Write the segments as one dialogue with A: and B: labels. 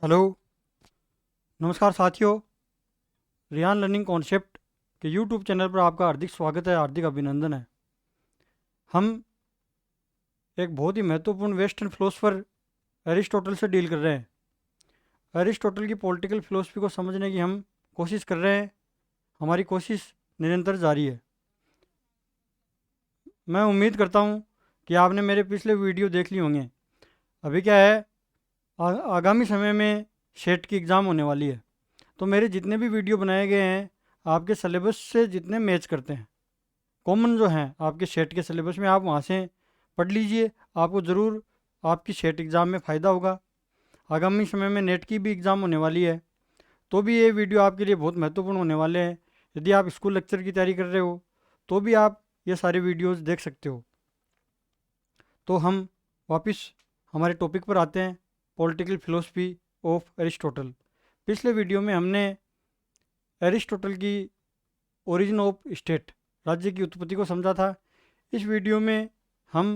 A: Hello. नमस्कार साथियों। Riyan learning concept के यूट्यूब चैनल पर आपका हार्दिक स्वागत है, हार्दिक अभिनंदन है। हम एक बहुत ही महत्वपूर्ण वेस्टर्न फिलोसफर एरिस्टोटल से डील कर रहे हैं। एरिस्टोटल की पॉलिटिकल फिलोसफी को समझने की हम कोशिश कर रहे हैं। हमारी कोशिश निरंतर जारी है। मैं उम्मीद करता हूँ कि आपने मेरे पिछले वीडियो देख लिए होंगे। अभी क्या है, आगामी समय में सेट की एग्ज़ाम होने वाली है, तो मेरे जितने भी वीडियो बनाए गए हैं आपके सिलेबस से जितने मैच करते हैं, कॉमन जो हैं आपके सेट के सिलेबस में, आप वहाँ से पढ़ लीजिए। आपको ज़रूर आपकी सेट एग्ज़ाम में फ़ायदा होगा। आगामी समय में नेट की भी एग्ज़ाम होने वाली है, तो भी ये वीडियो आपके लिए बहुत महत्वपूर्ण होने वाले हैं। यदि आप स्कूल लेक्चर की तैयारी कर रहे हो तो भी आप ये सारे वीडियोस देख सकते हो। तो हम वापस हमारे टॉपिक पर आते हैं, पॉलिटिकल फिलोसफी ऑफ एरिस्टोटल। पिछले वीडियो में हमने एरिस्टोटल की ओरिजिन ऑफ स्टेट, राज्य की उत्पत्ति को समझा था। इस वीडियो में हम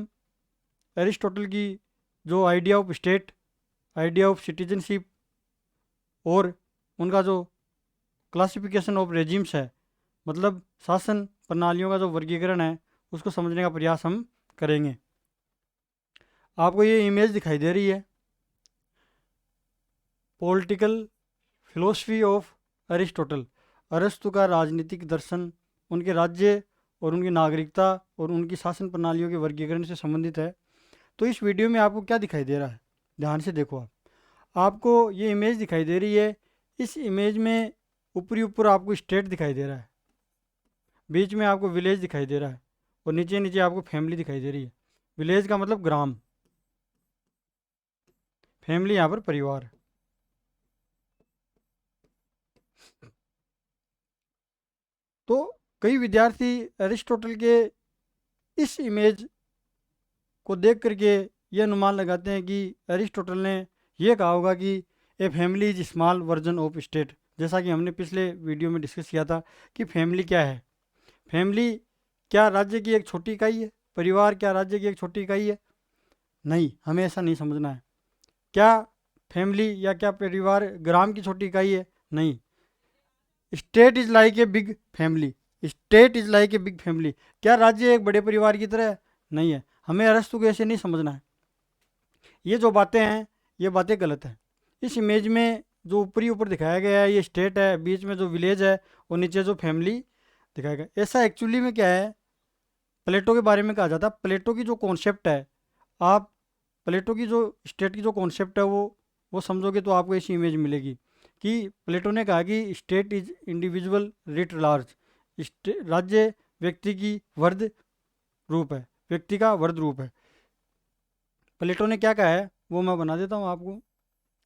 A: एरिस्टोटल की जो idea of state, idea of citizenship और उनका जो क्लासिफिकेशन ऑफ रेजिम्स है, मतलब शासन प्रणालियों का जो वर्गीकरण है, उसको समझने का प्रयास हम करेंगे। आपको ये इमेज दिखाई दे रही है, पॉलिटिकल फिलोसफी ऑफ एरिस्टोटल। अरस्तु का राजनीतिक दर्शन उनके राज्य और उनकी नागरिकता और उनकी शासन प्रणालियों के वर्गीकरण से संबंधित है। तो इस वीडियो में आपको क्या दिखाई दे रहा है, ध्यान से देखो। आपको ये इमेज दिखाई दे रही है। इस इमेज में ऊपरी ऊपर आपको स्टेट दिखाई दे रहा है, बीच में आपको विलेज दिखाई दे रहा है और नीचे नीचे आपको फैमिली दिखाई दे रही है। विलेज का मतलब ग्राम, फैमिली यहाँ पर परिवार। तो कई विद्यार्थी एरिस्टोटल के इस इमेज को देख करके ये अनुमान लगाते हैं कि एरिस्टोटल ने यह कहा होगा कि a family is small version of state. जैसा कि हमने पिछले वीडियो में डिस्कस किया था कि फैमिली क्या है। फैमिली क्या राज्य की एक छोटी इकाई है? परिवार क्या राज्य की एक छोटी इकाई है? नहीं, हमें ऐसा नहीं समझना है। क्या फैमिली या क्या परिवार ग्राम की छोटी इकाई है? नहीं। State is like a big family. State is like a big family. क्या राज्य एक बड़े परिवार की तरह है? नहीं है। हमें अरस्तु को ऐसे नहीं समझना है। ये जो बातें हैं ये बातें गलत हैं। इस इमेज में जो ऊपरी ऊपर दिखाया गया है ये स्टेट है, बीच में जो विलेज है और नीचे जो फैमिली दिखाया गया। ऐसा एक्चुअली में क्या है, प्लेटो के बारे में कहा जाता है। प्लेटो की जो कॉन्सेप्ट है, आप प्लेटो की जो स्टेट की जो कॉन्सेप्ट है वो समझोगे तो आपको ऐसी इमेज मिलेगी कि प्लेटो ने कहा कि state is individual writ large. राज्य व्यक्ति की वर्द रूप है, व्यक्ति का वर्द रूप है। प्लेटो ने क्या कहा है वो मैं बना देता हूँ आपको।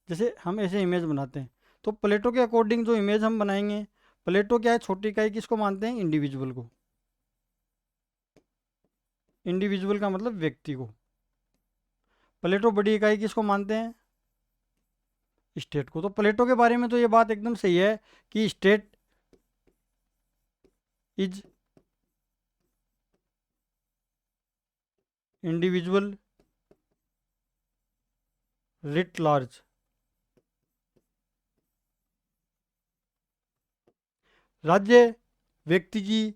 A: जैसे हम ऐसे इमेज बनाते हैं तो प्लेटो के अकॉर्डिंग जो इमेज हम बनाएंगे, प्लेटो क्या है, छोटी इकाई किसको मानते हैं? इंडिविजुअल को। इंडिविजुअल का मतलब व्यक्ति को। प्लेटो बड़ी इकाई किसको मानते हैं? स्टेट को। तो प्लेटो के बारे में तो ये बात एकदम सही है कि state is individual writ large. राज्य व्यक्ति की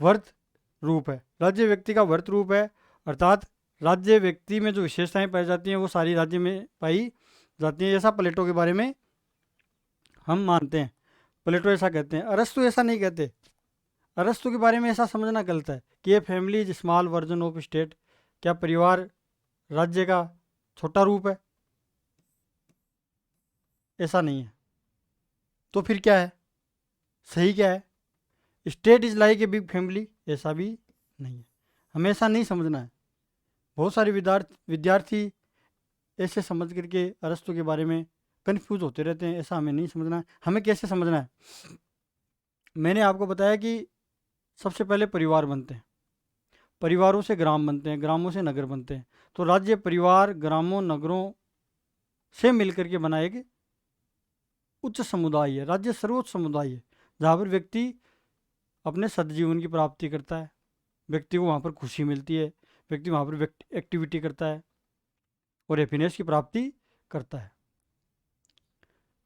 A: वर्त रूप है। राज्य व्यक्ति का वर्त रूप है, अर्थात राज्य व्यक्ति में जो विशेषताएं पाई जाती हैं वो सारी राज्य में पाई जाती हैं। ऐसा प्लेटो के बारे में हम मानते हैं। प्लेटो ऐसा कहते हैं, अरस्तु ऐसा नहीं कहते। अरस्तु के बारे में ऐसा समझना गलत है कि ये family is small version of state. क्या परिवार राज्य का छोटा रूप है? ऐसा नहीं है। तो फिर क्या है, सही क्या है? State is like a big family, ऐसा भी नहीं है। हमें ऐसा नहीं समझना है। बहुत सारे विद्यार्थी ऐसे समझ करके अरस्तु के बारे में कंफ्यूज होते रहते हैं। ऐसा हमें नहीं समझना है। हमें कैसे समझना है? मैंने आपको बताया कि सबसे पहले परिवार बनते हैं, परिवारों से ग्राम बनते हैं, ग्रामों से नगर बनते हैं। तो राज्य परिवार ग्रामों नगरों से मिलकर के बना एक उच्च समुदाय है। राज्य सर्वोच्च समुदाय है जहाँ पर व्यक्ति अपने सदजीवन की प्राप्ति करता है, व्यक्ति को वहाँ पर खुशी मिलती है, व्यक्ति वहाँ पर एक्टिविटी करता है और हैप्पीनेस की प्राप्ति करता है।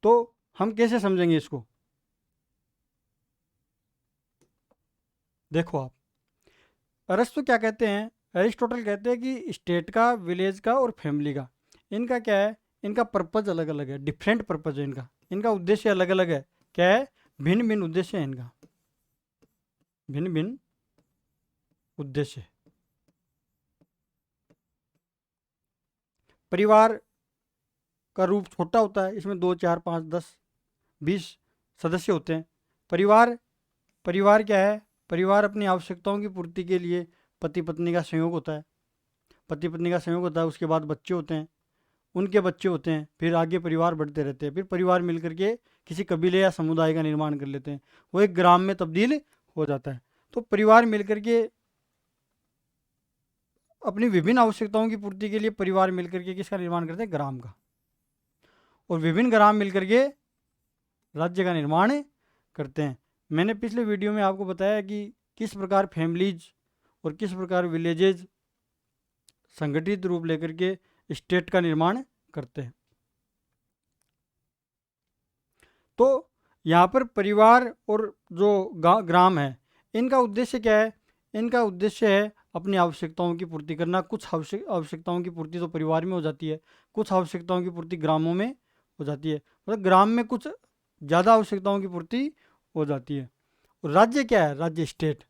A: तो हम कैसे समझेंगे इसको? देखो आप, अरस्तु क्या कहते हैं, एरिस्टोटल कहते हैं कि स्टेट का, विलेज का और फैमिली का, इनका क्या है, इनका पर्पज अलग अलग है, डिफरेंट पर्पज है इनका, इनका उद्देश्य अलग अलग है। क्या है? भिन्न भिन्न उद्देश्य है इनका, भिन्न भिन्न उद्देश्य। परिवार का रूप छोटा होता है, इसमें 2 4 5 10 20 सदस्य होते हैं। परिवार, परिवार क्या है? परिवार अपनी आवश्यकताओं की पूर्ति के लिए पति पत्नी का संयोग होता है, पति पत्नी का संयोग होता है, उसके बाद बच्चे होते हैं, उनके बच्चे होते हैं, फिर आगे परिवार बढ़ते रहते हैं, फिर परिवार मिलकर के किसी कबीले या समुदाय का निर्माण कर लेते हैं, वो एक ग्राम में तब्दील हो जाता है। तो परिवार मिलकर के अपनी विभिन्न आवश्यकताओं की पूर्ति के लिए परिवार मिलकर के किसका निर्माण करते हैं? ग्राम का। और विभिन्न ग्राम मिलकर के राज्य का निर्माण करते हैं। मैंने पिछले वीडियो में आपको बताया कि किस प्रकार फैमिलीज और किस प्रकार विलेजेज संगठित रूप लेकर के स्टेट का निर्माण करते हैं। तो यहाँ पर परिवार और जो ग्राम है, इनका उद्देश्य क्या है? इनका उद्देश्य है अपनी आवश्यकताओं की पूर्ति करना। कुछ आवश्यकताओं की पूर्ति तो परिवार में हो जाती है, कुछ आवश्यकताओं की पूर्ति ग्रामों में हो जाती है, मतलब ग्राम में कुछ ज़्यादा आवश्यकताओं की पूर्ति हो जाती है। और राज्य क्या है? राज्य स्टेट,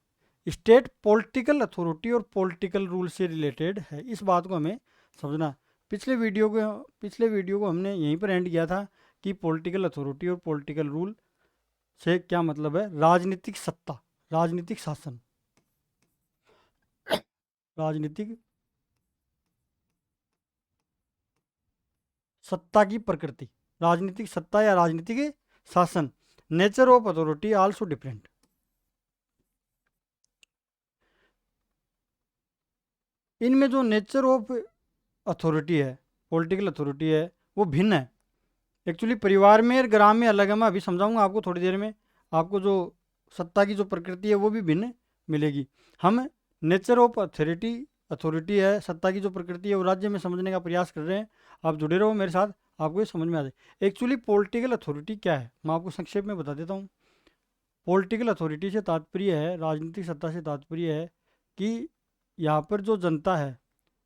A: स्टेट पॉलिटिकल अथॉरिटी और पॉलिटिकल रूल से रिलेटेड है, इस बात को हमें समझना। पिछले वीडियो को हमने यहीं पर एंड किया था कि पॉलिटिकल अथॉरिटी और पॉलिटिकल रूल से क्या मतलब है? राजनीतिक सत्ता, राजनीतिक शासन, राजनीतिक सत्ता की प्रकृति, राजनीतिक सत्ता या राजनीतिक शासन। Nature of authority also different. इनमें जो नेचर ऑफ अथॉरिटी है, पॉलिटिकल अथॉरिटी है, वो भिन्न है। एक्चुअली परिवार में और ग्राम में अलग है, मैं अभी समझाऊंगा आपको थोड़ी देर में। आपको जो सत्ता की जो प्रकृति है वो भी भिन्न मिलेगी। हम नेचर ऑफ अथॉरिटी, अथॉरिटी है, सत्ता की जो प्रकृति है वो राज्य में समझने का प्रयास कर रहे हैं। आप जुड़े रहो मेरे साथ, आपको ये समझ में आ जाए। एक्चुअली पॉलिटिकल अथॉरिटी क्या है, मैं आपको संक्षेप में बता देता हूँ। पॉलिटिकल अथॉरिटी से तात्पर्य है, राजनीतिक सत्ता से तात्पर्य है कि यहाँ पर जो जनता है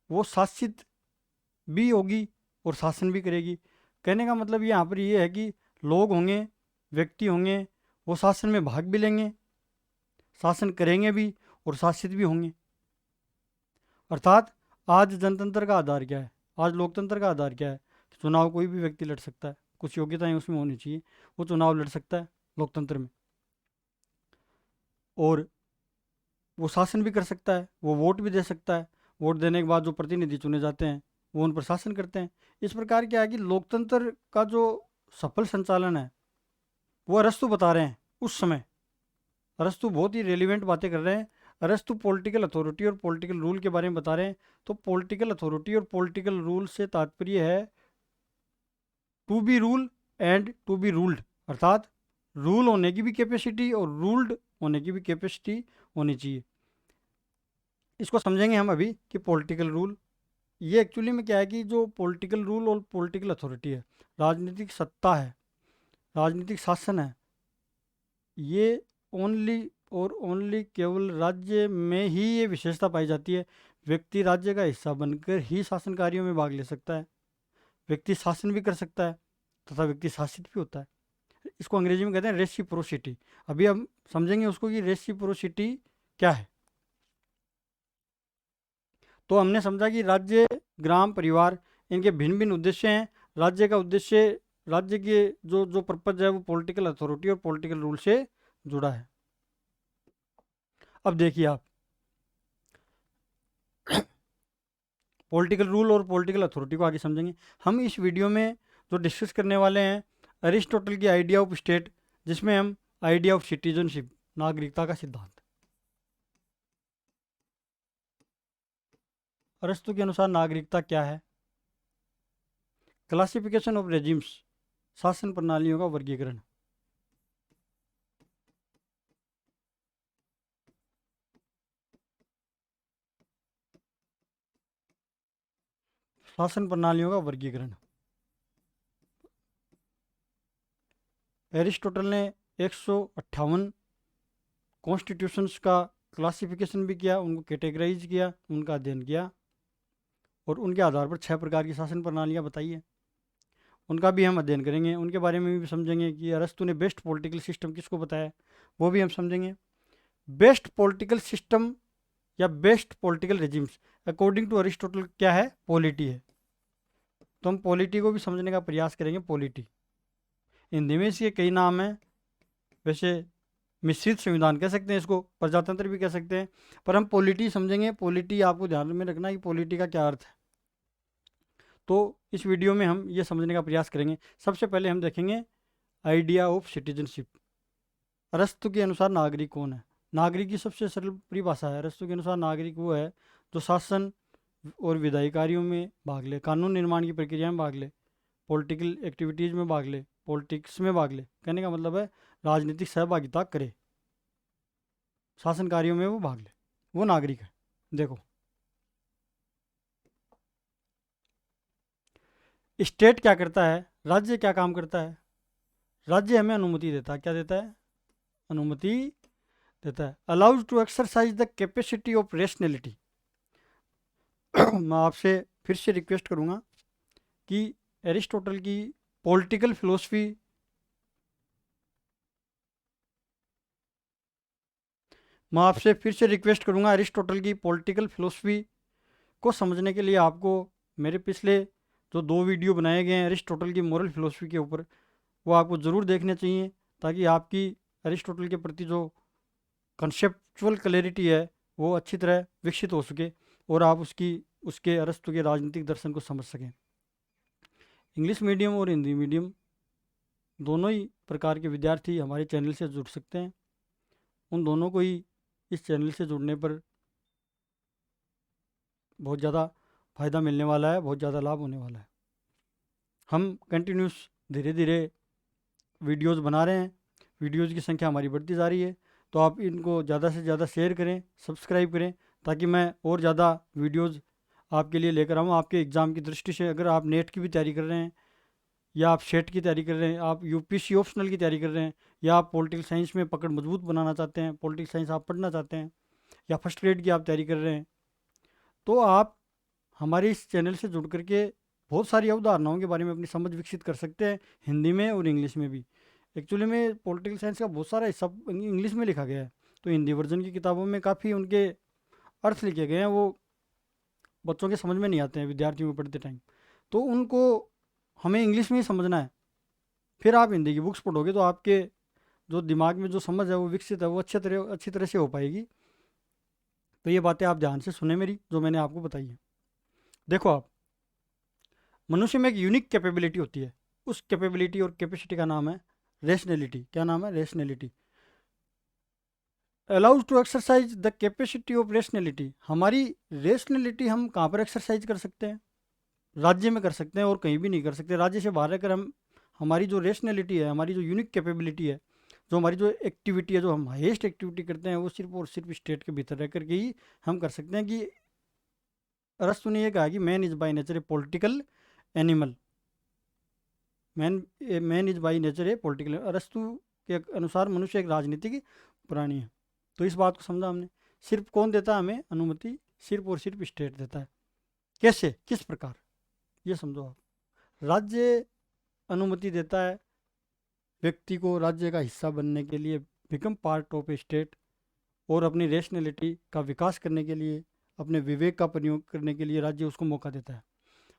A: वो शासित भी होगी और शासन भी करेगी। कहने का मतलब यहाँ पर ये है कि लोग होंगे, व्यक्ति होंगे, वो शासन में भाग भी लेंगे, शासन करेंगे भी और शासित भी होंगे। अर्थात आज जनतंत्र का आधार क्या है, आज लोकतंत्र का आधार क्या है? चुनाव कोई भी व्यक्ति लड़ सकता है, कुछ योग्यताएं उसमें होनी चाहिए, वो चुनाव लड़ सकता है लोकतंत्र में, और वो शासन भी कर सकता है, वो वोट भी दे सकता है। वोट देने के बाद जो प्रतिनिधि चुने जाते हैं वो उन पर शासन करते हैं। इस प्रकार क्या है कि लोकतंत्र का जो सफल संचालन है वो अरस्तु बता रहे हैं उस समय। अरस्तु बहुत ही रेलिवेंट बातें कर रहे हैं। अरस्तु पॉलिटिकल अथॉरिटी और पॉलिटिकल रूल के बारे में बता रहे हैं। तो पॉलिटिकल अथॉरिटी और पॉलिटिकल रूल से तात्पर्य है to be rule and to be ruled, अर्थात रूल होने की भी कैपेसिटी और रूल्ड होने की भी कैपेसिटी होनी चाहिए। इसको समझेंगे हम अभी कि पॉलिटिकल रूल, ये एक्चुअली में क्या है कि जो पॉलिटिकल रूल और पॉलिटिकल अथॉरिटी है, राजनीतिक सत्ता है, राजनीतिक शासन है, ये ओनली और ओनली केवल राज्य में ही ये विशेषता पाई जाती है। व्यक्ति राज्य का हिस्सा बनकर ही शासन कार्यों में भाग ले सकता है, व्यक्ति शासन भी कर सकता है तथा व्यक्ति शासित भी होता है। इसको अंग्रेजी में कहते हैं रेसिप्रोसिटी। अभी हम समझेंगे उसको कि रेसिप्रोसिटी क्या है। तो हमने समझा कि राज्य, ग्राम, परिवार, इनके भिन्न भिन्न उद्देश्य हैं। राज्य का उद्देश्य, राज्य के जो जो पर्पज है वो पॉलिटिकल अथॉरिटी और पॉलिटिकल रूल से जुड़ा है। अब देखिए आप, पॉलिटिकल रूल और पॉलिटिकल अथॉरिटी को आगे समझेंगे। हम इस वीडियो में जो डिस्कस करने वाले हैं अरिस्टोटल की आइडिया ऑफ स्टेट, जिसमें हम आइडिया ऑफ सिटीजनशिप, नागरिकता का सिद्धांत, अरस्तु के अनुसार नागरिकता क्या है, क्लासिफिकेशन ऑफ रेजिम्स, शासन प्रणालियों का वर्गीकरण, शासन प्रणालियों का वर्गीकरण। एरिस्टोटल ने 158 कॉन्स्टिट्यूशंस का क्लासिफिकेशन भी किया, उनको कैटेगराइज किया, उनका अध्ययन किया और उनके आधार पर 6 प्रकार की शासन प्रणालियाँ बताई है, उनका भी हम अध्ययन करेंगे। उनके बारे में भी समझेंगे कि अरस्तु ने बेस्ट पॉलिटिकल सिस्टम किसको बताया, वो भी हम समझेंगे। बेस्ट पॉलिटिकल सिस्टम या best political regimes according to Aristotle क्या है, पॉलिटी है। तो हम पॉलिटी को भी समझने का प्रयास करेंगे। पॉलिटी हिंदी में इसके कई नाम हैं, वैसे मिश्रित संविधान कह सकते हैं इसको, प्रजातंत्र भी कह सकते हैं, पर हम पॉलिटी समझेंगे। पॉलिटी आपको ध्यान में रखना कि पॉलिटी का क्या अर्थ है, तो इस वीडियो में हम ये समझने का प्रयास करेंगे। सबसे पहले हम देखेंगे आइडिया ऑफ सिटीजनशिप। अरस्तु के अनुसार नागरिक कौन है? नागरिक की सबसे सरल परिभाषा है, अरस्तु के अनुसार नागरिक वो है जो शासन और विधायी कार्यों में भाग ले, कानून निर्माण की प्रक्रिया में भाग ले, पॉलिटिकल एक्टिविटीज़ में भाग ले, पॉलिटिक्स में भाग ले। कहने का मतलब है राजनीतिक सहभागिता करे, शासन कार्यों में वो भाग ले, वो नागरिक है। देखो, स्टेट क्या करता है, राज्य क्या काम करता है? राज्य हमें अनुमति देता है, क्या देता है? अनुमति देता है। Allows to exercise the capacity of rationality. मैं आपसे फिर से रिक्वेस्ट करूंगा कि एरिस्टोटल की पॉलिटिकल फिलोसफी मैं आपसे फिर से रिक्वेस्ट करूंगा एरिस्टोटल की पॉलिटिकल फिलोसफी को समझने के लिए आपको मेरे पिछले जो 2 वीडियो बनाए गए हैं एरिस्टोटल की मोरल फिलोसफी के ऊपर, वो आपको ज़रूर देखने चाहिए, ताकि आपकी एरिस्टोटल के प्रति जो कंसेप्चुअल क्लैरिटी है वो अच्छी तरह विकसित हो सके और आप उसके अरस्तु के राजनीतिक दर्शन को समझ सकें। इंग्लिश मीडियम और हिंदी मीडियम दोनों ही प्रकार के विद्यार्थी हमारे चैनल से जुड़ सकते हैं। उन दोनों को ही इस चैनल से जुड़ने पर बहुत ज़्यादा फ़ायदा मिलने वाला है, बहुत ज़्यादा लाभ होने वाला है। हम कंटिन्यूस धीरे धीरे वीडियोज़ बना रहे हैं, वीडियोज़ की संख्या हमारी बढ़ती जा रही है, तो आप इनको ज़्यादा से ज़्यादा शेयर करें, सब्सक्राइब करें, ताकि मैं और ज़्यादा वीडियोज़ आपके लिए लेकर आऊँ। आपके एग्ज़ाम की दृष्टि से, अगर आप नेट की भी तैयारी कर रहे हैं, या आप सेट की तैयारी कर रहे हैं, आप यूपीएससी ऑप्शनल की तैयारी कर रहे हैं, या आप पॉलिटिकल साइंस में पकड़ मजबूत बनाना चाहते हैं, पॉलिटिकल साइंस आप पढ़ना चाहते हैं, या फर्स्ट ग्रेड की आप तैयारी कर रहे हैं, तो आप हमारे इस चैनल से जुड़ करके बहुत सारी अवधारणाओं के बारे में अपनी समझ विकसित कर सकते हैं, हिंदी में और इंग्लिश में भी। एक्चुअली में पॉलिटिकल साइंस का बहुत सारा हिस्सा इंग्लिश में लिखा गया है, तो हिंदी वर्जन की किताबों में काफ़ी उनके अर्थ लिखे गए हैं, वो बच्चों के समझ में नहीं आते हैं विद्यार्थियों को पढ़ते टाइम, तो उनको हमें इंग्लिश में ही समझना है। फिर आप हिंदी की बुक्स पढ़ोगे तो आपके जो दिमाग में जो समझ है वो विकसित है, वो अच्छी तरह से हो पाएगी। तो ये बातें आप ध्यान से सुने मेरी, जो मैंने आपको बताई है। देखो, आप मनुष्य में एक यूनिक कैपेबिलिटी होती है, उस कैपेबिलिटी और कैपेसिटी का नाम है रेशनैलिटी। क्या नाम है? Rationality. Allows to exercise the capacity of rationality. हमारी रेशनैलिटी हम कहाँ पर एक्सरसाइज कर सकते हैं? राज्य में कर सकते हैं और कहीं भी नहीं कर सकते। राज्य से बाहर रहकर हम हमारी जो रेशनैलिटी है, हमारी जो यूनिक कैपेबिलिटी है, जो हमारी जो एक्टिविटी है, जो हम हाईएस्ट एक्टिविटी करते हैं, वो सिर्फ और सिर्फ स्टेट के भीतर रह करके ही हम कर सकते हैं। कि अरस्तु ने यह कहा कि man is by nature A political animal. Man is by nature A political. अरस्तु के अनुसार मनुष्य एक राजनीतिक प्राणी है। तो इस बात को समझा हमने। सिर्फ कौन देता है हमें अनुमति? सिर्फ और सिर्फ स्टेट देता है। कैसे, किस प्रकार, ये समझो आप। राज्य अनुमति देता है व्यक्ति को राज्य का हिस्सा बनने के लिए, become part of A state, और अपनी रेशनैलिटी का विकास करने के लिए, अपने विवेक का प्रयोग करने के लिए राज्य उसको मौका देता है।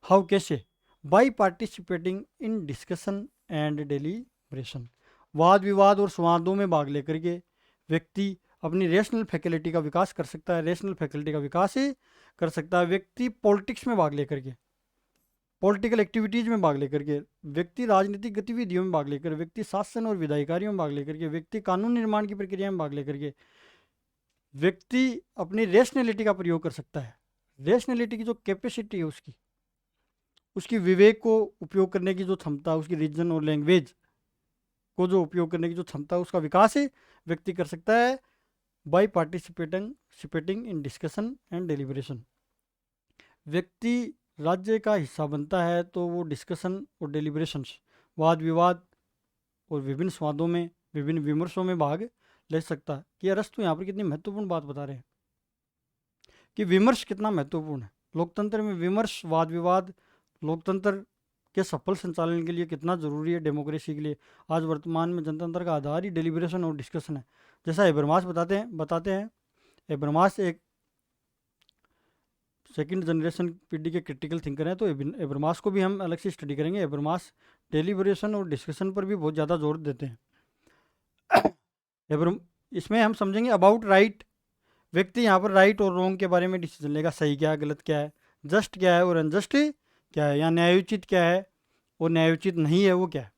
A: हाउ, कैसे? By participating in discussion and deliberation. वाद विवाद और संवादों में भाग लेकर के व्यक्ति अपनी रेशनल फैकल्टी का विकास कर सकता है। रेशनल फैकल्टी का विकास ही कर सकता है व्यक्ति पॉलिटिक्स में भाग लेकर के, पॉलिटिकल एक्टिविटीज़ में भाग लेकर के, व्यक्ति राजनीतिक गतिविधियों में भाग लेकर, व्यक्ति शासन और विधायी कार्यों में भाग लेकर के, व्यक्ति कानून निर्माण की प्रक्रिया में भाग लेकर के, व्यक्ति अपनी रेशनैलिटी का प्रयोग कर सकता है। रेशनैलिटी की जो कैपेसिटी है, उसकी विवेक को उपयोग करने की जो क्षमता, उसकी रीजन और लैंग्वेज को जो उपयोग करने की जो क्षमता, उसका विकास ही व्यक्ति कर सकता है by participating in discussion and deliberation. व्यक्ति राज्य का हिस्सा बनता है तो वो डिस्कशन और डेलिब्रेशंस, वाद विवाद और विभिन्न स्वादों में, विभिन्न विमर्शों में भाग ले सकता है। कि अरस्तु यहाँ पर कितनी महत्वपूर्ण बात बता रहे हैं कि विमर्श कितना महत्वपूर्ण है। लोकतंत्र में विमर्श, वाद विवाद लोकतंत्र के सफल संचालन के लिए कितना जरूरी है, डेमोक्रेसी के लिए। आज वर्तमान में जनतंत्र का आधार ही डेलिब्रेशन और डिस्कशन है। जैसा एबरमास बताते हैं एबरमास एक सेकंड जनरेशन पीढ़ी के क्रिटिकल थिंकर हैं, तो एबरमास को भी हम अलग से स्टडी करेंगे। एबरमास डेलिब्रेशन और डिस्कशन पर भी बहुत ज़्यादा जोर देते हैं। इसमें हम समझेंगे अबाउट राइट। व्यक्ति यहाँ पर राइट और रॉन्ग के बारे में डिसीजन लेगा, सही क्या है, गलत क्या है, जस्ट क्या है और अनजस्ट क्या है, या न्यायोचित क्या है और न्यायोचित नहीं है वो क्या है,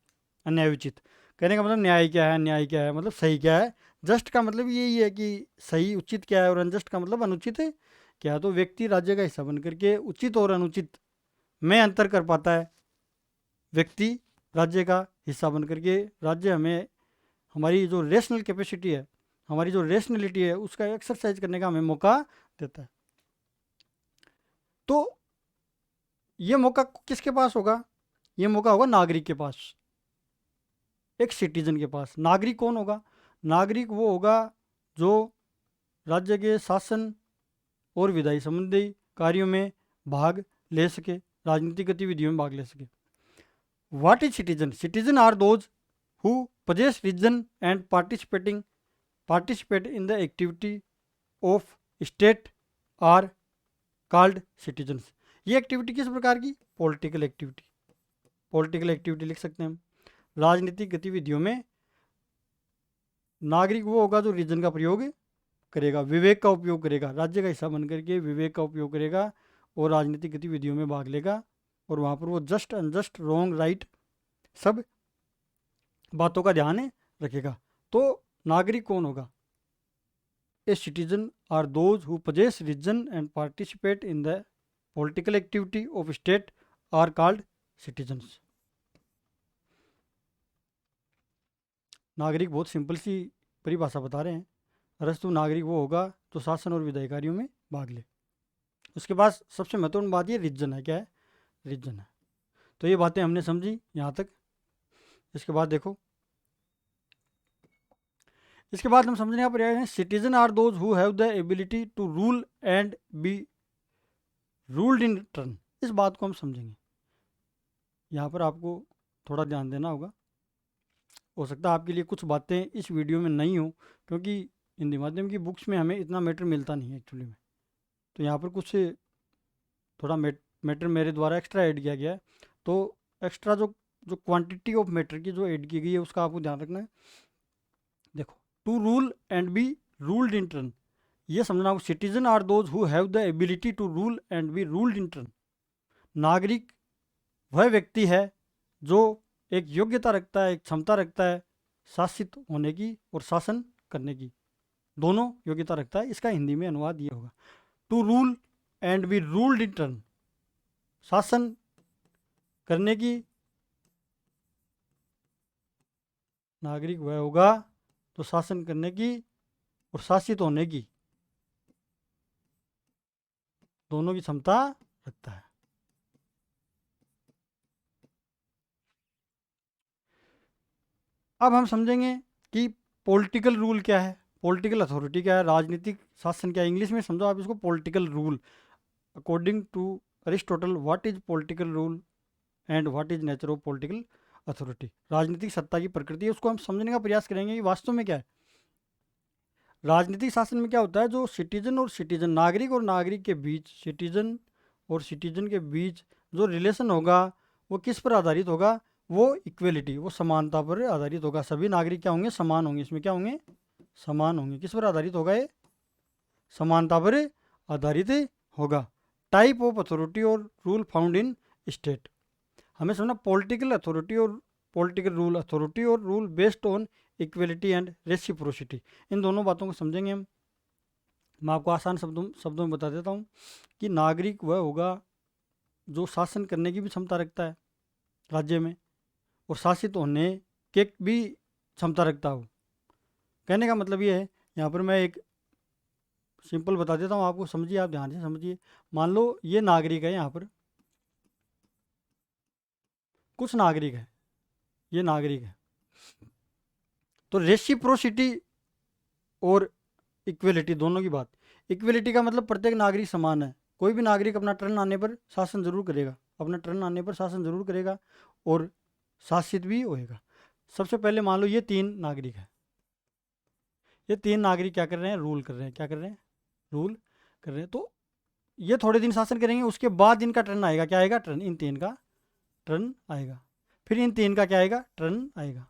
A: अन्यायोचित। कहने का मतलब न्याय क्या है, अन्याय क्या है मतलब सही क्या है, जस्ट का मतलब यही है कि सही उचित क्या है और अनजस्ट का मतलब अनुचित है क्या है। तो व्यक्ति राज्य का हिस्सा बन करके उचित और अनुचित में अंतर कर पाता है। व्यक्ति राज्य का हिस्सा बन करके राज्य हमें, हमारी जो रेशनल कैपेसिटी है, हमारी जो रेशनलिटी है, उसका एक्सरसाइज करने का हमें मौका देता है। तो ये मौका किसके पास होगा? ये मौका होगा नागरिक के पास, एक सिटीजन के पास। नागरिक कौन होगा? नागरिक वो होगा जो राज्य के शासन और विधायी संबंधी कार्यों में भाग ले सके, राजनीतिक गतिविधियों में भाग ले सके। What is citizen? Citizen are those who possess reason and participate in the activity of state are called citizens। ये एक्टिविटी किस प्रकार की? Political activity. पॉलिटिकल एक्टिविटी लिख सकते हैं हम। राजनीतिक गतिविधियों में नागरिक वो होगा जो रीजन का प्रयोग करेगा, विवेक का उपयोग करेगा, राज्य का हिस्सा बन करके विवेक का उपयोग करेगा और राजनीतिक गतिविधियों में भाग लेगा। और वहाँ पर वो जस्ट, अनजस्ट, रॉन्ग, राइट सब बातों का ध्यान रखेगा। तो नागरिक कौन होगा? A citizen are those who possess reason and participate in the political activity of state are called citizens। नागरिक बहुत सिंपल सी परिभाषा बता रहे हैं अरस्तु। नागरिक वो होगा जो शासन और विधायी कार्यों में भाग ले। उसके बाद सबसे महत्वपूर्ण बात ये रीजन है। क्या है? रीजन है। तो ये बातें हमने समझी यहाँ तक। इसके बाद देखो, इसके बाद हम समझने का प्रयास हैं citizen are those who have the ability to rule and be ruled in turn. इस बात को हम समझेंगे। यहाँ पर आपको थोड़ा ध्यान देना होगा। हो सकता है आपके लिए कुछ बातें इस वीडियो में नहीं हो, क्योंकि हिंदी माध्यम की बुक्स में हमें इतना मैटर मिलता नहीं है एक्चुअली में। तो यहाँ पर कुछ थोड़ा मैटर मेरे द्वारा एक्स्ट्रा ऐड किया गया है। तो एक्स्ट्रा जो क्वांटिटी ऑफ मैटर की जो ऐड की गई है उसका आपको ध्यान रखना है। देखो, to rule and be ruled in turn, ये समझना होगा। Citizen are those who have the ability to rule and be ruled in turn. नागरिक वह व्यक्ति है जो एक योग्यता रखता है, एक क्षमता रखता है शासित होने की और शासन करने की, दोनों योग्यता रखता है। इसका हिंदी में अनुवाद ये होगा, to rule and be ruled in turn. शासन करने की नागरिक वह होगा तो शासन करने की और शासित होने की दोनों की क्षमता रखता है। अब हम समझेंगे कि पॉलिटिकल रूल क्या है, पॉलिटिकल अथॉरिटी क्या है, राजनीतिक शासन क्या है। इंग्लिश में समझो आप इसको, political rule. According to Aristotle, what is political rule and what is nature of political authority. राजनीतिक सत्ता की प्रकृति है, उसको हम समझने का प्रयास करेंगे कि वास्तव में क्या है। राजनीतिक शासन में क्या होता है, जो सिटीजन और सिटीजन, नागरिक और नागरिक के बीच, सिटीजन और सिटीजन के बीच जो रिलेशन होगा वो किस पर आधारित होगा? वो इक्वेलिटी, वो समानता पर आधारित होगा। सभी नागरिक क्या होंगे? समान होंगे। इसमें क्या होंगे? समान होंगे। किस पर आधारित होगा? ये समानता पर आधारित होगा। टाइप ऑफ अथॉरिटी और रूल फाउंड इन स्टेट। हमें समझना पॉलिटिकल अथॉरिटी और पॉलिटिकल रूल, अथॉरिटी और rule based on equality and reciprocity. इन दोनों बातों को समझेंगे हम। मैं आपको आसान शब्दों में बता देता हूँ कि नागरिक वह होगा जो शासन करने की भी क्षमता रखता है राज्य में और शासित होने के भी क्षमता रखता हो। कहने का मतलब ये है, यहाँ पर मैं एक सिंपल बता देता हूँ आपको, समझिए, आप ध्यान से समझिए। मान लो ये नागरिक है, यहाँ पर कुछ नागरिक है, ये नागरिक है। तो रेसिप्रोसिटी और इक्वलिटी दोनों की बात। इक्वलिटी का मतलब प्रत्येक नागरिक समान है, कोई भी नागरिक अपना टर्न आने पर शासन जरूर करेगा, अपना टर्न आने पर शासन जरूर करेगा और शासित भी होएगा। सबसे पहले मान लो ये 3 नागरिक है, ये 3 नागरिक क्या कर रहे हैं, रूल कर रहे हैं। क्या कर रहे हैं, रूल कर रहे हैं। तो ये थोड़े दिन शासन करेंगे, उसके बाद इनका टर्न आएगा। क्या आएगा, टर्न। इन 3 का टर्न आएगा, फिर इन 3 का क्या आएगा, टर्न आएगा।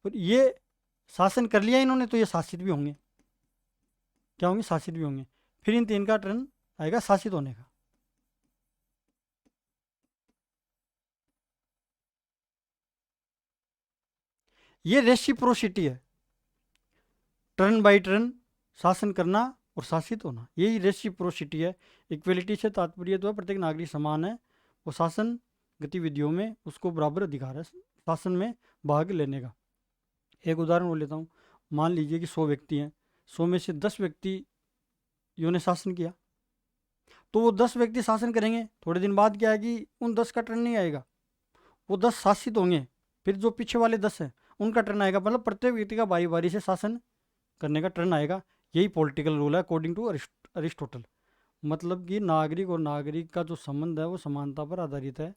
A: और ये शासन कर लिया इन्होंने तो ये शासित भी होंगे। क्या होंगे, शासित भी होंगे। फिर इन 3 का टर्न आएगा शासित होने का। ये रेसिप्रोसिटी है, टर्न बाय टर्न शासन करना और शासित होना, यही रेसिप्रोसिटी है। इक्वलिटी से तात्पर्य तो है प्रत्येक नागरिक समान है, वो शासन गतिविधियों में उसको बराबर अधिकार है शासन में भाग लेने का। एक उदाहरण बोल लेता हूँ। मान लीजिए कि 100 व्यक्ति हैं, 100 में से 10 व्यक्तियों ने शासन किया, तो वो 10 व्यक्ति शासन करेंगे। थोड़े दिन बाद क्या है कि उन 10 का टर्न नहीं आएगा, वो 10 शासित होंगे। फिर जो पीछे वाले 10 हैं उनका टर्न आएगा, मतलब प्रत्येक व्यक्ति का बारी बारी से शासन करने का टर्न आएगा। यही पॉलिटिकल रूल है अकॉर्डिंग टू अरिस्टोटल। मतलब कि नागरिक और नागरिक का जो संबंध है वो समानता पर आधारित है,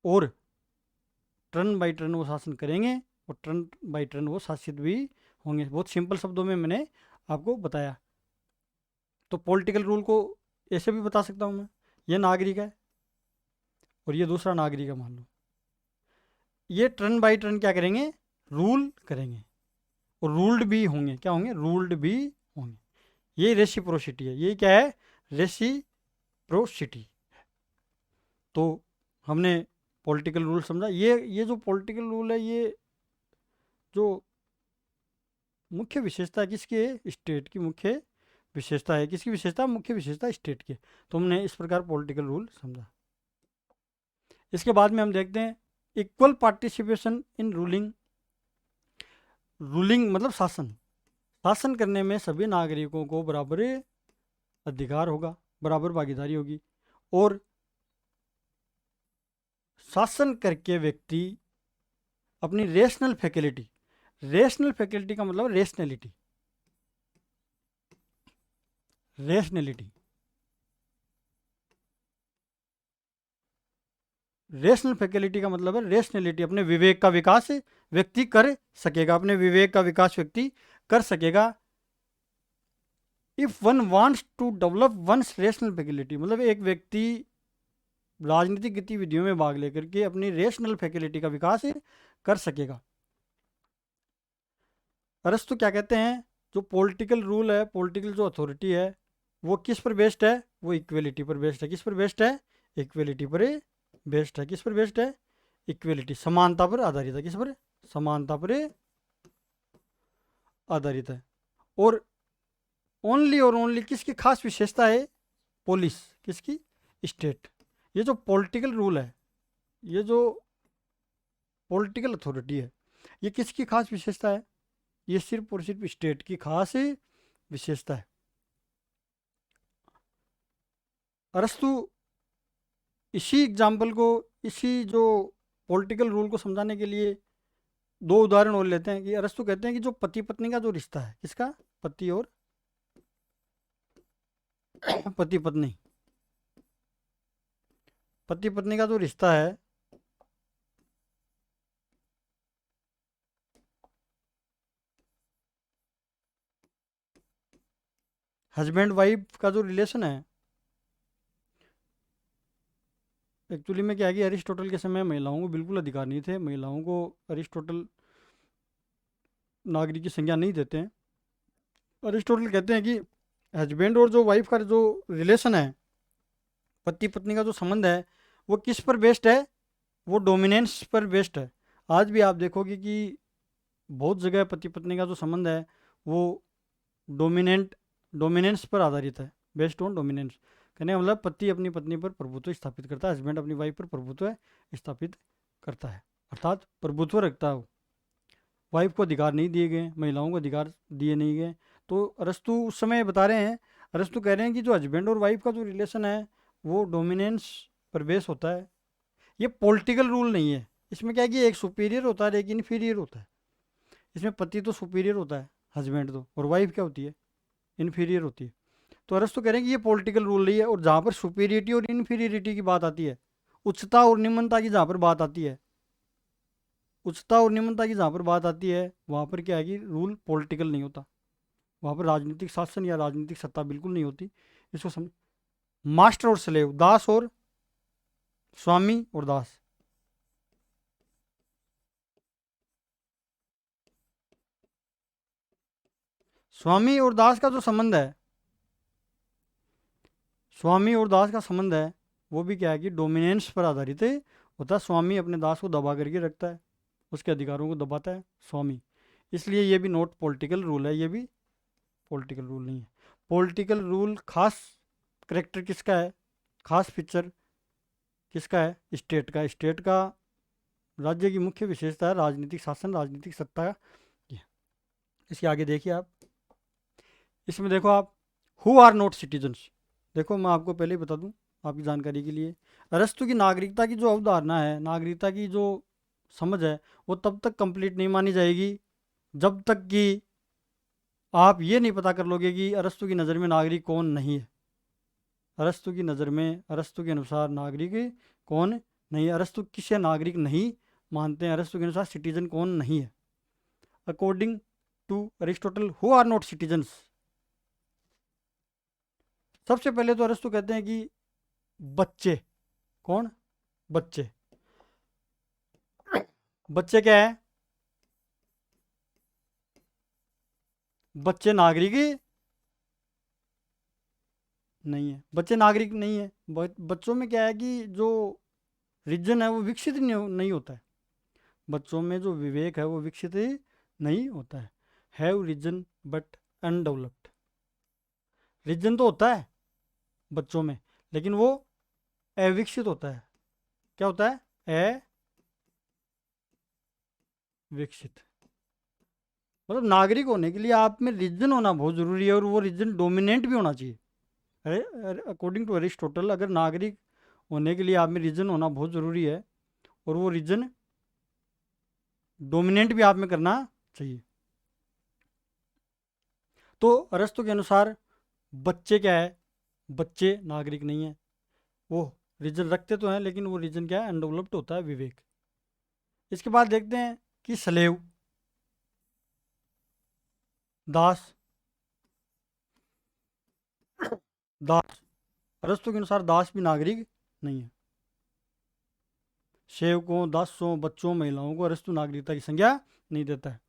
A: और टर्न बाय टर्न वो शासन करेंगे और टर्न बाय टर्न वो शासित भी होंगे। बहुत सिंपल शब्दों में मैंने आपको बताया। तो पॉलिटिकल रूल को ऐसे भी बता सकता हूँ मैं, ये नागरिक है और ये दूसरा नागरिक है, मान लो। ये टर्न बाय टर्न क्या करेंगे, रूल करेंगे और रूल्ड भी होंगे। क्या होंगे, रूल्ड भी होंगे। ये रेसिप्रोसिटी है, ये क्या है, रेसिप्रोसिटी। तो हमने पॉलिटिकल रूल समझा। ये जो पॉलिटिकल रूल है, ये जो मुख्य विशेषता है किसकी है, स्टेट की मुख्य विशेषता है। किसकी विशेषता, मुख्य विशेषता स्टेट की। तो हमने इस प्रकार पॉलिटिकल रूल समझा। इसके बाद में हम देखते हैं equal participation in ruling. Ruling मतलब शासन, शासन करने में सभी नागरिकों को बराबर अधिकार होगा, बराबर भागीदारी होगी। और शासन करके व्यक्ति अपनी रेशनल फैकल्टी, रेशनल फैकल्टी का मतलब रेशनैलिटी, रेशनैलिटी, रेशनल फैकल्टी का मतलब है रेशनैलिटी। अपने विवेक का विकास व्यक्ति कर सकेगा, अपने विवेक का विकास व्यक्ति कर सकेगा। If one wants to develop one's rational faculty, मतलब एक व्यक्ति राजनीतिक गतिविधियों में भाग लेकर के अपनी रेशनल फैकल्टी का विकास कर सकेगा। अरस्तु क्या कहते हैं, जो पॉलिटिकल रूल है, पॉलिटिकल जो अथॉरिटी है, वो किस पर बेस्ड है, वो इक्वलिटी पर बेस्ड है। किस पर बेस्ड है, इक्वलिटी पर बेस्ड है। किस पर बेस्ड है, इक्वलिटी, समानता पर आधारित है। किस पर, समानता पर आधारित है। और ओनली और ओनली किसकी खास विशेषता है, पुलिस, किसकी, स्टेट। ये जो पॉलिटिकल रूल है, ये जो पॉलिटिकल अथॉरिटी है, ये किसकी खास विशेषता है, ये सिर्फ और सिर्फ स्टेट की खास विशेषता है। अरस्तु इसी एग्जाम्पल को, इसी जो पॉलिटिकल रूल को समझाने के लिए 2 उदाहरण और लेते हैं। कि अरस्तु कहते हैं कि जो पति पत्नी का जो रिश्ता है, किसका, पति और पति पत्नी, पति पत्नी का जो रिश्ता है, हस्बैंड वाइफ का जो रिलेशन है, एक्चुअली में क्या है कि अरिस्टोटल के समय महिलाओं को बिल्कुल अधिकार नहीं थे। महिलाओं को अरिस्टोटल नागरिक की संज्ञा नहीं देते हैं। अरिस्टोटल कहते हैं कि हस्बैंड और जो वाइफ का जो रिलेशन है, पति पत्नी का जो संबंध है, वो किस पर बेस्ड है, वो डोमिनेंस पर बेस्ड है। आज भी आप देखोगे कि बहुत जगह पति पत्नी का जो संबंध है वो डोमिनेंस पर आधारित है, बेस्ड ऑन डोमिनेंस। कहने का मतलब पति अपनी पत्नी पर प्रभुत्व स्थापित करता है, हस्बैंड अपनी वाइफ पर प्रभुत्व स्थापित करता है, अर्थात प्रभुत्व रखता है। वाइफ को अधिकार नहीं दिए गए, महिलाओं को अधिकार दिए नहीं गए। तो अरस्तु उस समय बता रहे हैं, अरस्तु कह रहे हैं कि जो हस्बैंड और वाइफ का जो रिलेशन है वो डोमिनेंस पर बेस होता है। ये पॉलिटिकल रूल नहीं है, इसमें क्या है कि एक सुपीरियर होता है और एक इन्फीरियर होता है। इसमें पति तो सुपीरियर होता है, हस्बैंड तो, और वाइफ क्या होती है, इन्फीरियर होती है। तो अरस्तु कह रहे हैं कि ये पॉलिटिकल रूल नहीं है। और जहाँ पर सुपीरियरिटी और इन्फीरियरिटी की बात आती है, उच्चता और निम्नता की जहाँ पर बात आती है, उच्चता और निम्नता की जहाँ पर बात आती है, वहाँ पर क्या है कि रूल पॉलिटिकल नहीं होता, वहाँ पर राजनीतिक शासन या राजनीतिक सत्ता बिल्कुल नहीं होती। इसको समझ। मास्टर और स्लेव, दास और स्वामी और दास। स्वामी और दास का जो संबंध है, स्वामी और दास का संबंध है, वो भी क्या है कि डोमिनेंस पर आधारित है होता है। स्वामी अपने दास को दबा करके रखता है, उसके अधिकारों को दबाता है स्वामी। इसलिए ये भी नॉट पॉलिटिकल रूल है, ये भी पॉलिटिकल रूल नहीं है। पॉलिटिकल रूल खास करेक्टर किसका है, खास फीचर किसका है, स्टेट का। स्टेट का राज्य की मुख्य विशेषता है राजनीतिक शासन, राजनीतिक सत्ता। ये इसके आगे देखिए आप, इसमें देखो आप, हु आर नॉट सिटीजन्स। देखो मैं आपको पहले ही बता दूं आपकी जानकारी के लिए, अरस्तु की नागरिकता की जो अवधारणा है, नागरिकता की जो समझ है, वो तब तक कंप्लीट नहीं मानी जाएगी जब तक कि आप ये नहीं पता कर लोगे कि अरस्तु की नज़र में नागरिक कौन नहीं है। अरस्तु की नज़र में, अरस्तु के अनुसार नागरिक कौन नहीं है, अरस्तु किसे नागरिक नहीं मानते हैं, अरस्तु के अनुसार सिटीजन कौन नहीं है। According to Aristotle, who are not citizens. सबसे पहले तो अरस्तु कहते हैं कि बच्चे, कौन, बच्चे, बच्चे क्या है, बच्चे नागरिक नहीं है, बच्चे नागरिक नहीं है। बच्चों में क्या है कि जो रीजन है वो विकसित नहीं होता है, बच्चों में जो विवेक है वो विकसित नहीं होता है। Have reason but undeveloped. Reason तो होता है बच्चों में, लेकिन वो अविकसित होता है। क्या होता है, अविकसित। मतलब नागरिक होने के लिए आप में रीजन होना बहुत ज़रूरी है, और वो रीजन डोमिनेंट भी होना चाहिए। अकॉर्डिंग टू अरिस्टोटल, अगर नागरिक होने के लिए आप में रीजन होना बहुत ज़रूरी है, और वो रीजन डोमिनेंट भी आप में करना चाहिए। तो अरस्तु के अनुसार बच्चे क्या है, बच्चे नागरिक नहीं है। वो रीजन रखते तो हैं, लेकिन वो रीजन क्या है, अनडेवलप्ड होता है, विवेक। इसके बाद देखते हैं कि स्लेव, दास, दास, अरस्तु के अनुसार दास भी नागरिक नहीं है। सेवकों, दासों, बच्चों, महिलाओं को अरस्तु नागरिकता की संज्ञा नहीं देता है।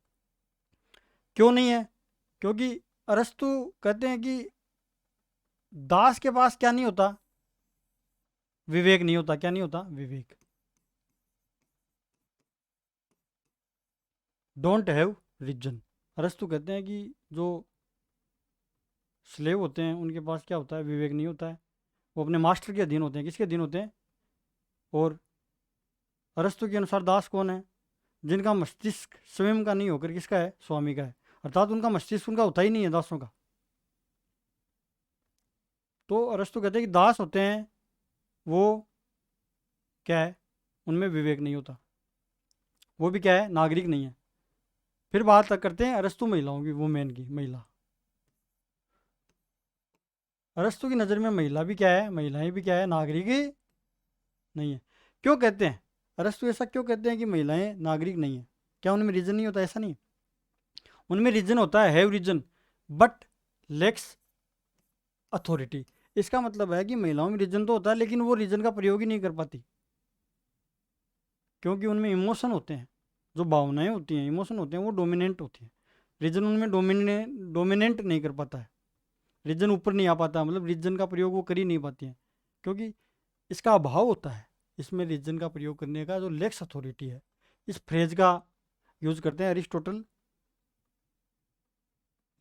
A: क्यों नहीं है, क्योंकि अरस्तु कहते हैं कि दास के पास क्या नहीं होता, विवेक नहीं होता। क्या नहीं होता, विवेक। Don't have reason. अरस्तु कहते हैं कि जो स्लेव होते हैं उनके पास क्या होता है, विवेक नहीं होता है, वो अपने मास्टर के अधीन होते हैं। किसके अधीन होते हैं, और अरस्तु के अनुसार दास कौन है, जिनका मस्तिष्क स्वयं का नहीं होकर किसका है, स्वामी का है। अर्थात उनका मस्तिष्क उनका होता ही नहीं है, दासों का। तो अरस्तु कहते हैं कि दास होते हैं वो क्या है, उनमें विवेक नहीं होता, वो भी क्या है, नागरिक नहीं है। फिर बात करते हैं अरस्तु महिलाओं की, वुमेन की, महिला। अरस्तु की नज़र में महिला भी क्या है, महिलाएं भी क्या है, नागरिक ही नहीं है। क्यों कहते हैं अरस्तु ऐसा, क्यों कहते हैं कि महिलाएं नागरिक नहीं है, क्या उनमें रीजन नहीं होता, ऐसा नहीं। उनमें रीजन होता है, have reason but lacks authority. इसका मतलब है कि महिलाओं में रीजन तो होता है, लेकिन वो रीजन का प्रयोग ही नहीं कर पाती, क्योंकि उनमें इमोशन होते हैं, जो भावनाएं होती हैं, इमोशन होते हैं, वो डोमिनेंट होती हैं। रीजन उनमें डोमिनेंट नहीं कर पाता है, रीजन ऊपर नहीं आ पाता, मतलब रीजन का प्रयोग वो कर ही नहीं पाती हैं, क्योंकि इसका अभाव होता है। इसमें रीजन का प्रयोग करने का जो लेक्स अथॉरिटी है, इस फ्रेज का यूज करते हैं अरिस्टोटल,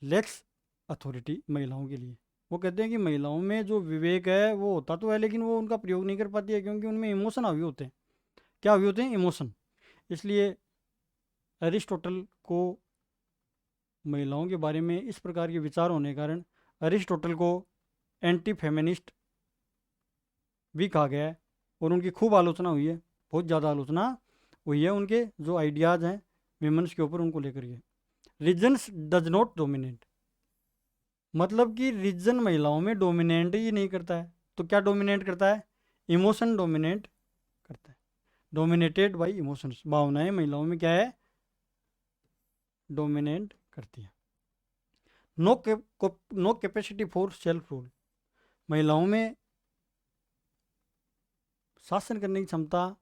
A: लेक्स अथॉरिटी महिलाओं के लिए। वो कहते हैं कि महिलाओं में जो विवेक है वो होता तो है, लेकिन वो उनका प्रयोग नहीं कर पाती है, क्योंकि उनमें इमोशन हावी होते हैं। क्या हावी होते हैं, इमोशन। इसलिए अरिस्टोटल को महिलाओं के बारे में इस प्रकार के विचार होने के कारण अरिस्टोटल को एंटी फेमिनिस्ट भी कहा गया है, और उनकी खूब आलोचना हुई है, बहुत ज़्यादा आलोचना वो ये उनके जो आइडियाज़ हैं विमेंस के ऊपर उनको लेकर के। रीजन्स डज नॉट डोमिनेट, मतलब कि रीजन महिलाओं में डोमिनेट ही नहीं करता है। तो क्या डोमिनेट करता है? इमोशन डोमिनेट करता है। डोमिनेटेड बाई इमोशंस, भावनाएं महिलाओं में क्या है? डोमिनेट करती है। No capacity for self rule, महिलाओं में शासन करने की क्षमता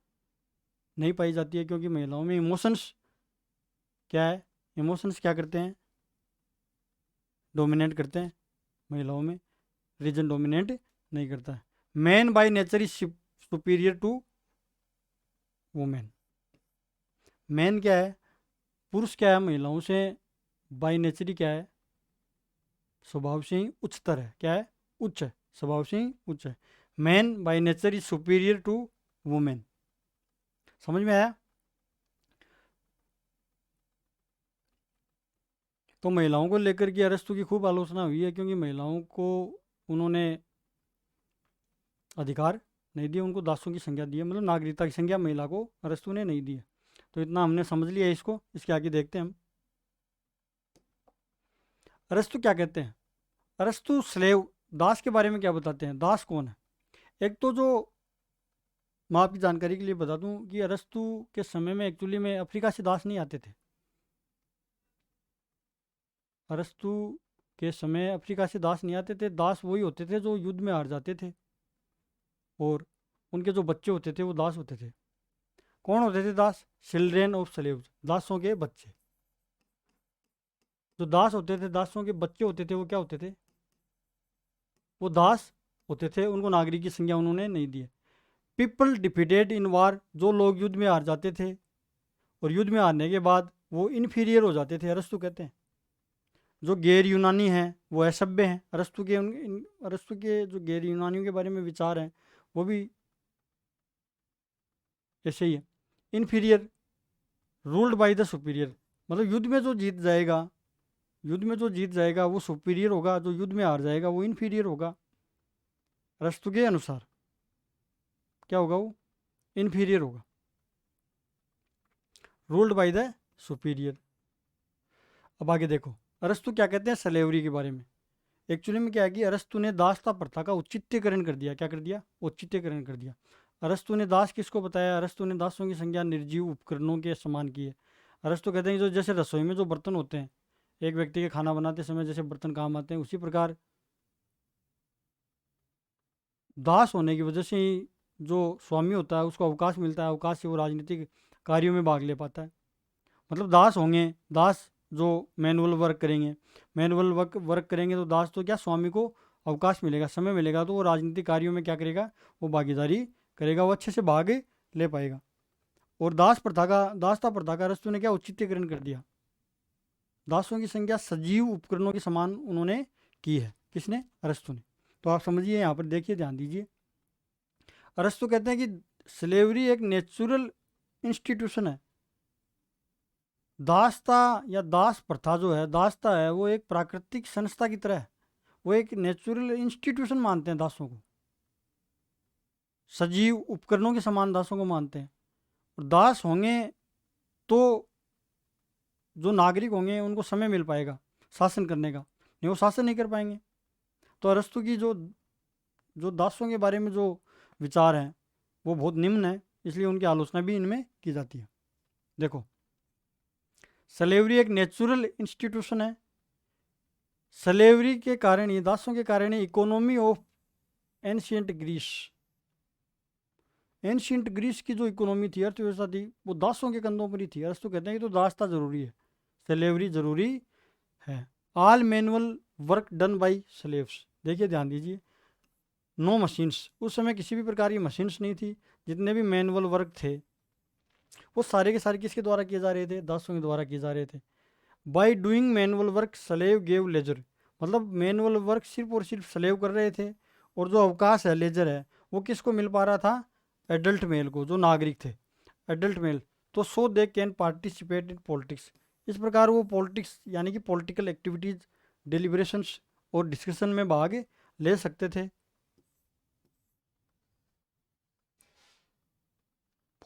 A: नहीं पाई जाती है, क्योंकि महिलाओं में इमोशंस क्या है? इमोशंस क्या करते हैं? डोमिनेट करते हैं महिलाओं में, रीजन डोमिनेट नहीं करता है। Man by nature is superior to women. Man क्या है? पुरुष क्या है महिलाओं से बाय नेचर ही क्या है? स्वभाव से ही उच्चतर है। क्या है? उच्च है, स्वभाव से ही उच्च है। Man by nature is superior to women. समझ में आया? तो महिलाओं को लेकर के अरस्तु की खूब आलोचना हुई है, क्योंकि महिलाओं को उन्होंने अधिकार नहीं दिए, उनको दासों की संज्ञा दी है, मतलब नागरिकता की संज्ञा महिला को अरस्तु ने नहीं दी है। तो इतना हमने समझ लिया इसको, इसके आगे देखते हैं हम। अरस्तु क्या कहते हैं? अरस्तु स्लेव, दास के बारे में क्या बताते हैं? दास कौन है? एक तो जो मैं आपकी जानकारी के लिए बता दूं कि अरस्तु के समय में एक्चुअली में अफ्रीका से दास नहीं आते थे। अरस्तु के समय अफ्रीका से दास नहीं आते थे। दास वही होते थे जो युद्ध में हार जाते थे, और उनके जो बच्चे होते थे वो दास होते थे। कौन होते थे दास? चिल्ड्रेन ऑफ स्लेव्स, दासों के बच्चे। जो दास होते थे, दासों के बच्चे होते थे, वो क्या होते थे? वो दास होते थे। उनको नागरिक की संज्ञा उन्होंने नहीं दी है। पीपल डिफीटेड इन वार, जो लोग युद्ध में हार जाते थे और युद्ध में हारने के बाद वो इन्फीरियर हो जाते थे, अरस्तु कहते हैं। जो गैर यूनानी हैं वो असभ्य हैं। अरस्तु के जो गैर यूनानियों के बारे में विचार हैं वो भी ऐसे ही है। Inferior, ruled by the superior, मतलब युद्ध में जो जीत जाएगा, युद्ध में जो जीत जाएगा वो सुपीरियर होगा, जो युद्ध में हार जाएगा वो इन्फीरियर होगा। अरस्तु के अनुसार क्या होगा? वो इन्फीरियर होगा, रूल्ड बाय द सुपीरियर। अब आगे देखो अरस्तु क्या कहते हैं स्लेवरी के बारे में। एक्चुअली में क्या है कि अरस्तु ने दासता प्रथा का औचित्यकरण कर दिया। क्या कर दिया? औचित्यकरण कर दिया। अरस्तु ने दास किसको बताया? अरस्तु ने दासों की संज्ञा निर्जीव उपकरणों के समान की है। अरस्तु कहते हैं कि जो जैसे रसोई में जो बर्तन होते हैं, एक व्यक्ति के खाना बनाते समय जैसे बर्तन काम आते हैं, उसी प्रकार दास होने की वजह से ही जो स्वामी होता है उसको अवकाश मिलता है, अवकाश से वो राजनीतिक कार्यों में भाग ले पाता है। मतलब दास होंगे, दास जो मैनुअल वर्क करेंगे, मैनुअल वर्क करेंगे तो दास तो क्या, स्वामी को अवकाश मिलेगा, समय मिलेगा, तो वो राजनीतिक कार्यों में क्या करेगा? वो भागीदारी करेगा, वो अच्छे से भाग ले पाएगा। और दासता प्रथा का अरस्तु ने क्या औचित्यकरण कर दिया? दासों की संख्या सजीव उपकरणों के समान उन्होंने की है। किसने? अरस्तु ने। तो आप समझिए, यहाँ पर देखिए, ध्यान दीजिए। अरस्तु कहते हैं कि स्लेवरी एक नेचुरल इंस्टीट्यूशन है। दासता या दास प्रथा जो है, दासता है, वो एक प्राकृतिक संस्था की तरह है। वो एक नेचुरल इंस्टीट्यूशन मानते हैं दासों को, सजीव उपकरणों के समान दासों को मानते हैं। और दास होंगे तो जो नागरिक होंगे उनको समय मिल पाएगा शासन करने का, नहीं वो शासन नहीं कर पाएंगे। तो अरस्तु की जो जो दासों के बारे में जो विचार हैं वो बहुत निम्न है, इसलिए उनकी आलोचना भी इनमें की जाती है। देखो, स्लेवरी एक नेचुरल इंस्टीट्यूशन है। स्लेवरी के कारण ही, दासों के कारण ही, economy of ancient Greece, ancient Greece की जो इकोनॉमी थी, अर्थव्यवस्था थी, वो दासों के कंधों पर ही थी। अरस्तु कहते हैं कि तो दासता जरूरी है, स्लेवरी जरूरी है। All manual work done by slaves. देखिए, ध्यान दीजिए, नो मशीन्स, उस समय किसी भी प्रकार की मशीन्स नहीं थी। जितने भी मैनुअल वर्क थे वो सारे के सारे किसके द्वारा किए जा रहे थे? दासों के द्वारा किए जा रहे थे। By doing manual work slave gave leisure, मतलब मैनुअल वर्क सिर्फ और सिर्फ स्लेव कर रहे थे, और जो अवकाश है, लेजर है, वो किसको मिल पा रहा था? एडल्ट मेल को, जो नागरिक थे, एडल्ट मेल। तो so they can participate in politics, इस प्रकार वो पॉलिटिक्स यानी कि पॉलिटिकल एक्टिविटीज, डिलिब्रेशंस और डिस्कशन में भाग ले सकते थे।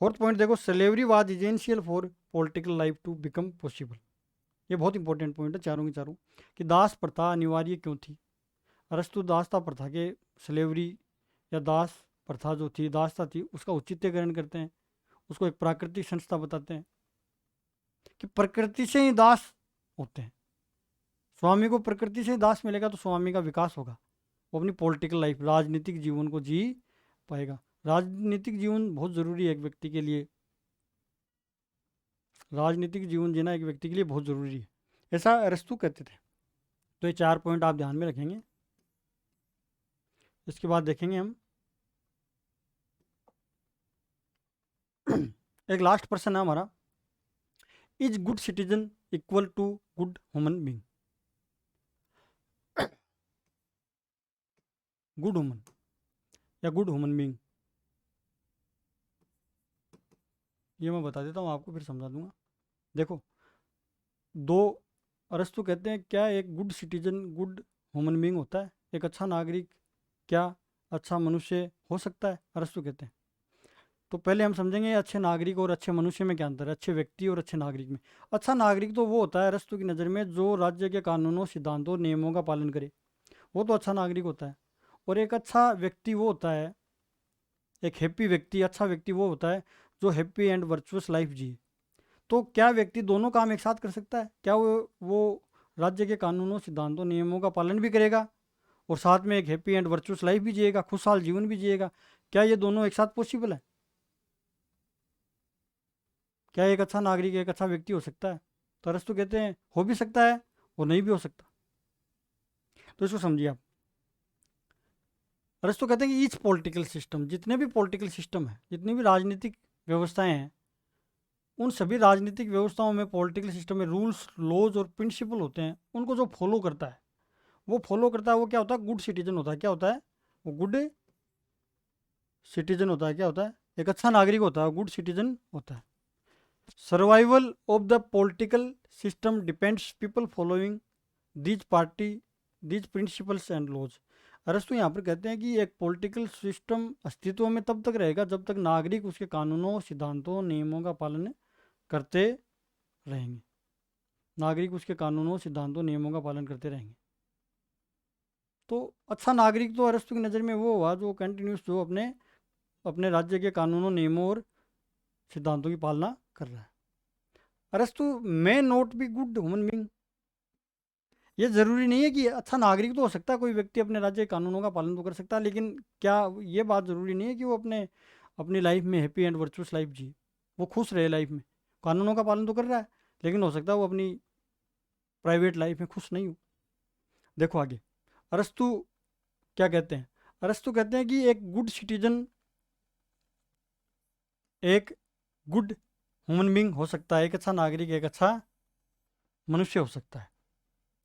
A: फोर्थ पॉइंट देखो, slavery was essential for political life to become possible. ये बहुत इंपॉर्टेंट पॉइंट है चारों की चारों, कि दास प्रथा अनिवार्य क्यों थी। अरस्तु दासता प्रथा के, स्लेवरी या दास प्रथा जो थी, दासता थी, उसका औचित्यकरण करते हैं, उसको एक प्राकृतिक संस्था बताते हैं कि प्रकृति से ही दास होते हैं। स्वामी को प्रकृति से ही दास मिलेगा तो स्वामी का विकास होगा, वो अपनी पॉलिटिकल लाइफ, राजनीतिक जीवन को जी पाएगा। राजनीतिक जीवन बहुत ज़रूरी है एक व्यक्ति के लिए, राजनीतिक जीवन जीना एक व्यक्ति के लिए बहुत ज़रूरी है, ऐसा अरस्तु कहते थे। तो ये 4 पॉइंट आप ध्यान में रखेंगे। इसके बाद देखेंगे हम एक लास्ट प्रश्न है हमारा, is good citizen equal to good human being. Good human या गुड ह्यूमन बींग, ये मैं बता देता हूँ आपको, फिर समझा दूंगा। देखो, दो, अरस्तु कहते हैं क्या एक good citizen good human being होता है, एक अच्छा नागरिक क्या अच्छा मनुष्य हो सकता है, अरस्तु कहते हैं। तो पहले हम समझेंगे अच्छे नागरिक और अच्छे मनुष्य में क्या अंतर है, अच्छे व्यक्ति और अच्छे नागरिक में। अच्छा नागरिक तो वो होता है अरस्तु की नज़र में जो राज्य के कानूनों, सिद्धांतों, नियमों का पालन करे, वो तो अच्छा नागरिक होता है। और एक अच्छा व्यक्ति वो होता है, एक हैप्पी व्यक्ति, अच्छा व्यक्ति वो होता है जो हैप्पी एंड वर्चुअस लाइफ जिए। तो क्या व्यक्ति दोनों काम एक साथ कर सकता है? क्या वो राज्य के कानूनों, सिद्धांतों, नियमों का पालन भी करेगा और साथ में एक हैप्पी एंड वर्चुअस लाइफ भी जिएगा, खुशहाल जीवन भी जिएगा? क्या ये दोनों एक साथ पॉसिबल है? क्या एक अच्छा नागरिक एक अच्छा व्यक्ति हो सकता है? तो अरस्तु कहते हैं हो भी सकता है और नहीं भी हो सकता। तो इसको समझिए आप। अरस्तु कहते हैं कि ईच पॉलिटिकल सिस्टम, जितने भी पॉलिटिकल सिस्टम है, जितनी भी राजनीतिक व्यवस्थाएं हैं, उन सभी राजनीतिक व्यवस्थाओं में, पॉलिटिकल सिस्टम में रूल्स, लॉज और प्रिंसिपल होते हैं, उनको जो फॉलो करता है, वो फॉलो करता है, वो क्या होता है? गुड सिटीजन होता है। क्या होता है वो? गुड सिटीजन होता है। क्या होता है? एक अच्छा नागरिक होता है, गुड सिटीजन होता है। Survival of the political system depends people following these party these principles and laws. अरस्तु यहाँ पर कहते हैं कि एक पॉलिटिकल सिस्टम अस्तित्व में तब तक रहेगा जब तक नागरिक उसके कानूनों, सिद्धांतों, नियमों का पालन करते रहेंगे। नागरिक उसके कानूनों, सिद्धांतों, नियमों का पालन करते रहेंगे। तो अच्छा नागरिक तो अरस्तु की नज़र में वो हुआ जो कंटिन्यूस, जो अपने अपने राज्य के कानूनों, नियमों और सिद्धांतों की पालना कर रहा है। अरस्तु may not be good human being. ये ज़रूरी नहीं है कि अच्छा नागरिक तो हो सकता है, कोई व्यक्ति अपने राज्य के कानूनों का पालन तो कर सकता है, लेकिन क्या ये बात ज़रूरी नहीं है कि वो अपनी लाइफ में हैप्पी एंड वर्चुअस लाइफ जिए, वो खुश रहे लाइफ में। कानूनों का पालन तो कर रहा है, लेकिन हो सकता है वो अपनी प्राइवेट लाइफ में खुश नहीं हो। देखो आगे अरस्तु क्या कहते हैं। अरस्तु कहते हैं कि एक गुड सिटीजन एक गुड ह्यूमन बींग हो सकता है, एक अच्छा नागरिक एक अच्छा मनुष्य हो सकता है।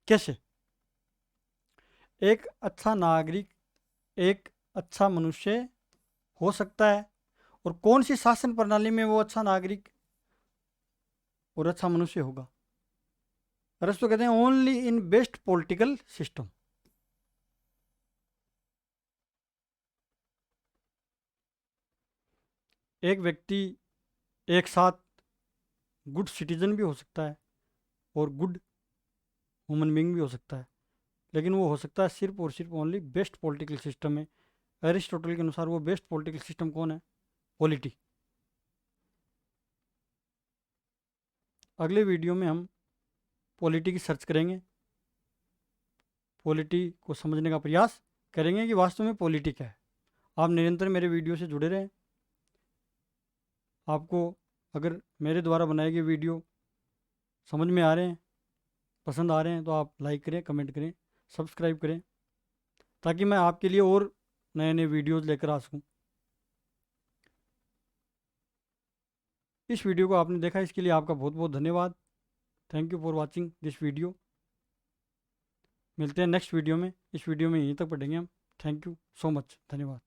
A: कैसे? एक अच्छा नागरिक एक अच्छा मनुष्य हो सकता है, और कौन सी शासन प्रणाली में वो अच्छा नागरिक और अच्छा मनुष्य होगा? अरस्तु कहते हैं only in best political system. एक व्यक्ति एक साथ गुड सिटीजन भी हो सकता है और गुड ह्यूमन बींग भी हो सकता है, लेकिन वो हो सकता है सिर्फ और सिर्फ ओनली बेस्ट पॉलिटिकल सिस्टम में। एरिस्टोटल के अनुसार वो बेस्ट पॉलिटिकल सिस्टम कौन है? पॉलिटी। अगले वीडियो में हम पॉलिटी की सर्च करेंगे, पॉलिटी को समझने का प्रयास करेंगे कि वास्तव में पॉलिटी क्या है। आप निरंतर मेरे वीडियो से जुड़े रहें। आपको अगर मेरे द्वारा बनाए गए वीडियो समझ में आ रहे हैं, पसंद आ रहे हैं, तो आप लाइक करें, कमेंट करें, सब्सक्राइब करें, ताकि मैं आपके लिए और नए नए वीडियोज़ लेकर आ सकूँ। इस वीडियो को आपने देखा, इसके लिए आपका बहुत बहुत धन्यवाद। Thank you for watching this video. मिलते हैं नेक्स्ट वीडियो में। इस वीडियो में यहीं तक पढ़ेंगे हम। थैंक यू सो मच, धन्यवाद।